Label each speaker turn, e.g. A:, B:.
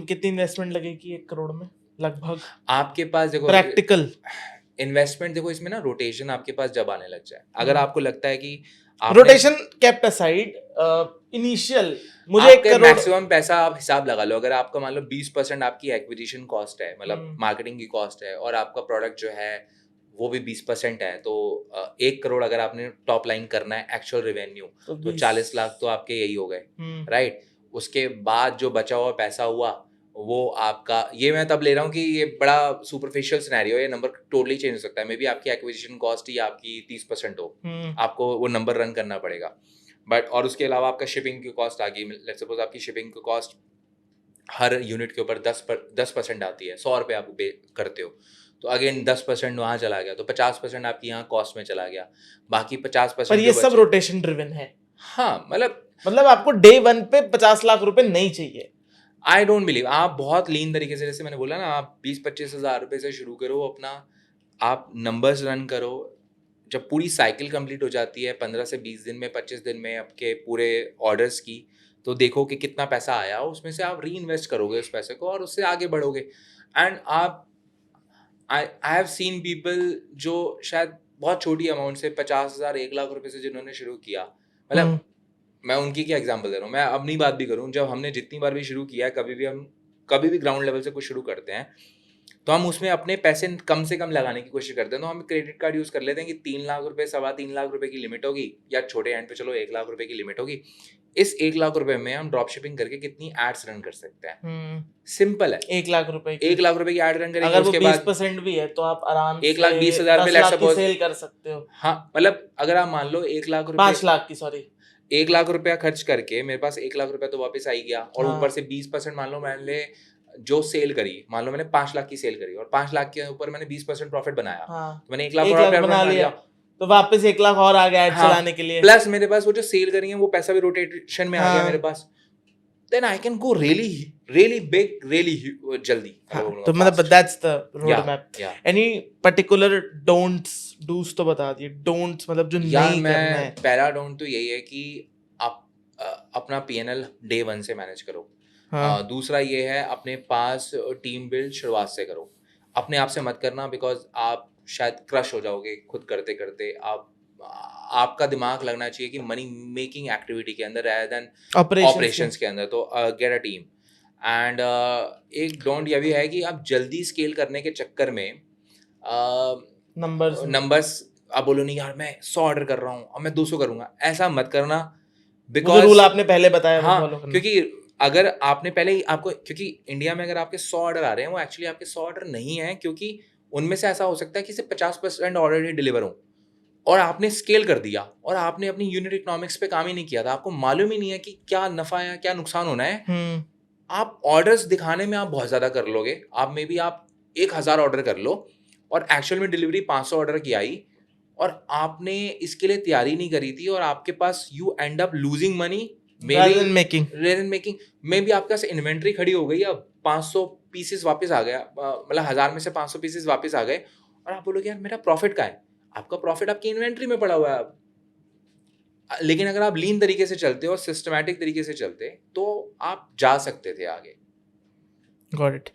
A: कितनी इन्वेस्टमेंट लगेगी 1 करोड़ में लगभग?
B: आपके पास देखो
A: प्रैक्टिकल
B: इन्वेस्टमेंट, देखो इसमें ना रोटेशन आपके पास जब आने लग जाए, अगर आपको लगता है कि
A: रोटेशन केप्ट असाइड, इनिशियल मुझे 1
B: आपके
A: करोड़
B: मैक्सिमम पैसा आप हिसाब लगा लो, अगर आपका मान लो 20% आपकी एक्विजिशन कॉस्ट है, मतलब मार्केटिंग की कॉस्ट है, और आपका प्रोडक्ट जो है वो भी 20% है, तो 1 करोड़ अगर आपने टॉप लाइन करना है एक्चुअल रेवेन्यू, तो 40 लाख तो आपके यही हो गए, राइट। उसके बाद जो बचा हुआ पैसा हुआ वो आपका, ये मैं तब ले रहा हूँ कि ये बड़ा सुपरफिशियल सिनेरियो है, ये नंबर टोटली चेंज हो सकता है, मे बी आपकी एक्विजिशन कॉस्ट ही आपकी 30% हो, आपको वो नंबर रन करना पड़ेगा, बट और उसके अलावा आपका शिपिंग की कॉस्ट आ गई, लेट्स सपोज आपकी शिपिंग की कॉस्ट हर यूनिट के ऊपर 10% आती है, 100 रुपये आप पे करते हो, तो अगेन 10% वहाँ चला गया, तो 50% आपकी यहाँ कॉस्ट में चला गया, बाकी 50%
A: पर ये सब रोटेशन ड्रिवन है।
B: हाँ,
A: मतलब आपको डे 1 पे 50 लाख रुपए नहीं चाहिए।
B: आई डोंट बिलीव, आप बहुत लीन तरीके से, जैसे मैंने बोला ना, आप 20-25 हज़ार रुपये से शुरू करो अपना, आप नंबर्स रन करो, जब पूरी साइकिल कंप्लीट हो जाती है 15 से 20 दिन में, 25 दिन में आपके पूरे ऑर्डर्स की, तो देखो कि कितना पैसा आया, उसमें से आप री इन्वेस्ट करोगे उस पैसे को और उससे आगे बढ़ोगे। एंड आप आई हैव सीन पीपल जो शायद बहुत छोटी अमाउंट से 50,000 1 लाख रुपए से जिन्होंने शुरू किया, मतलब मैं उनकी क्या एग्जांपल दे रहा हूँ, मैं अपनी बात भी करूँ, जब हमने जितनी बार भी शुरू किया है, कभी भी ग्राउंड लेवल से कुछ शुरू करते हैं, तो हम उसमें अपने पैसे कम से कम लगाने की कोशिश करते हैं, तो हम क्रेडिट कार्ड यूज़ कर लेते हैं कि 3 लाख रुपए, 3.25 लाख रुपए की लिमिट होगी, या छोटे एंड पे चलो 1 लाख रुपए की लिमिट होगी, इस 1 लाख रुपए में हम ड्रॉप शिपिंग करके कितनी एड्स रन कर सकते हैं, सिंपल है।
A: 1 लाख रुपए
B: 1 लाख रुपए की एड रन करेंगे,
A: अगर वो
B: उसके बाद
A: 20% भी है तो आप आराम से
B: 1,20,000
A: 10
B: पे
A: लाख की सेल कर सकते हो।
B: हाँ, मतलब अगर आप मान लो 1 लाख रुपए,
A: 5 लाख की, सॉरी
B: 1 लाख रुपया खर्च करके मेरे पास 1 लाख रुपया तो वापस आ ही गया, और ऊपर से 20% मान लो मैंने जो सेल करी, मान लो मैंने 5 लाख की सेल करी और 5 लाख के ऊपर मैंने 20% प्रॉफिट बनाया, तो मैंने 1 लाख
A: बना लिया, तो वापस 1 लाख और आ गया चलाने के लिए,
B: प्लस मेरे पास वो जो सेल करी है वो पैसा भी रोटेशन में आ गया मेरे पास, then I can go really big really जल्दी।
A: तो मतलब that's the road map. Any particular don'ts dos तो बता दिए, डोंट्स मतलब जो नहीं करना है।
B: पहला डोंट तो यही है कि आप अपना पीएनएल डे 1 से मैनेज करो। दूसरा ये है, अपने पास टीम बिल्ड शुरुआत से करो, अपने आप से मत करना, बिकॉज आप शायद क्रश हो जाओगे खुद करते करते। आपका दिमाग लगना चाहिए कि मनी मेकिंग एक्टिविटी के अंदर rather देन ऑपरेशंस के अंदर, तो गेट अ टीम। एंड एक डोंट यह भी है कि आप जल्दी स्केल करने के चक्कर में नंबर्स आप बोलो नहीं यार मैं 100 ऑर्डर कर रहा हूँ अब मैं 200 करूंगा, ऐसा मत करना, बिकॉज रूल
A: आपने पहले बताया।
B: हाँ, क्योंकि अगर आपने पहले ही आपको, क्योंकि इंडिया में अगर आपके 100 ऑर्डर आ रहे हैं वो एक्चुअली आपके 100 ऑर्डर नहीं है, क्योंकि उनमें से ऐसा हो सकता है कि सिर्फ 50% ऑर्डर ही डिलीवर हो, और आपने स्केल कर दिया और आपने अपनी यूनिट इकोनॉमिक्स पे काम ही नहीं किया था, आपको मालूम ही नहीं है कि क्या नफा या क्या नुकसान होना है। आप ऑर्डर्स दिखाने में आप बहुत ज़्यादा कर लोगे, आप मे बी आप 1000 ऑर्डर कर लो और एक्चुअल में डिलीवरी 500 ऑर्डर की आई, और आपने इसके लिए तैयारी नहीं करी थी, और आपके पास you end up losing money making maybe आपके पास इन्वेंट्री खड़ी हो गई, अब 500 पीसेस वापस आ गया, मतलब 1000 में से 500 पीसेस वापस आ गए, और आप बोलोगे यार मेरा प्रॉफिट कहाँ है? आपका प्रॉफिट आपकी इन्वेंट्री में पड़ा हुआ है अब। लेकिन अगर आप लीन तरीके से चलते और सिस्टमैटिक तरीके से चलते तो आप जा सकते थे आगे। Got it.